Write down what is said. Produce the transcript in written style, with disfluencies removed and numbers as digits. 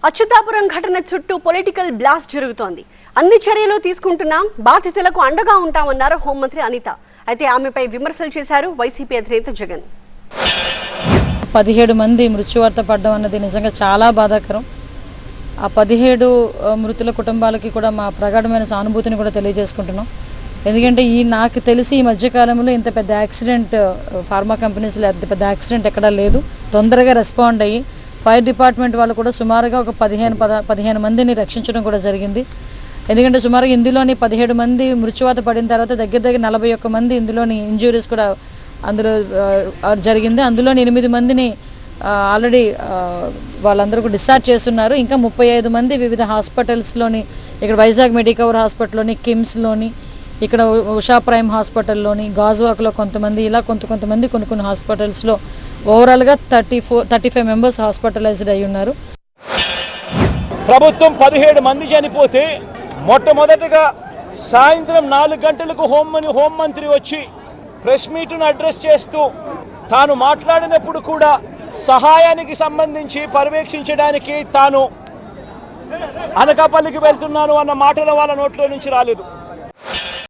అచ్యుతాపురం ఘటన చుట్టూ political blast జరుగుతోంది. అన్ని చర్యలు తీసుకుంటున్నాం, బాధితులకు అండగా ఉంటామన్నారు హోంమంత్రి అనిత. అయితే ఆమెపై విమర్శలు చేశారు వైసీపీ అధినేత జగన్. 17 మంది మృత్యువార్త పడడం అన్నది నిజంగా చాలా బాధాకరం. ఆ 17 మృతుల కుటుంబాలకి కూడా మా ప్రగాఢమైన సానుభూతిని కూడా తెలియజేసుకుంటున్నాం. ఎందుకంటే నాకు తెలిసి ఈ మధ్యకాలంలో ఇంత పెద్ద యాక్సిడెంట్ ఫార్మా కంపెనీస్లో ఇంత పెద్ద యాక్సిడెంట్ ఎక్కడా లేదు. తొందరగా రెస్పాండ్ అయ్యి ఫైర్ డిపార్ట్మెంట్ వాళ్ళు కూడా సుమారుగా ఒక 15 మందిని రక్షించడం కూడా జరిగింది. ఎందుకంటే సుమారుగా ఇందులోని 17 మంది మృత్యువాత పడిన తర్వాత దగ్గర 41 మంది ఇందులోని ఇంజ్యూరీస్ కూడా అందులో జరిగింది. అందులోని 8 మందిని ఆల్రెడీ వాళ్ళందరూ కూడా డిశ్చార్జ్ చేస్తున్నారు. ఇంకా 35 మంది వివిధ హాస్పిటల్స్లోని, ఇక్కడ వైజాగ్ మెడికవర్ హాస్పిటల్లోని, కిమ్స్లోని, ఇక్కడ ఉషా ప్రైమ్ హాస్పిటల్లోని, గాజువాక్లో కొంతమంది, ఇలా కొంతమంది కొన్ని హాస్పిటల్స్లో ఓవరాల్గా 35 మెంబర్స్ హాస్పిటలైజ్డ్ అయి ఉన్నారు. ప్రభుత్వం 17 మంది చనిపోతే మొట్టమొదటిగా సాయంత్రం 4 గంటలకు హోంమంత్రి వచ్చి ప్రెస్ మీట్ను అడ్రస్ చేస్తూ తాను మాట్లాడినప్పుడు కూడా సహాయానికి సంబంధించి పర్యవేక్షించడానికి తాను అనకాపల్లికి వెళ్తున్నాను అన్న మాటలు వాళ్ళ నోట్లో నుంచి రాలేదు.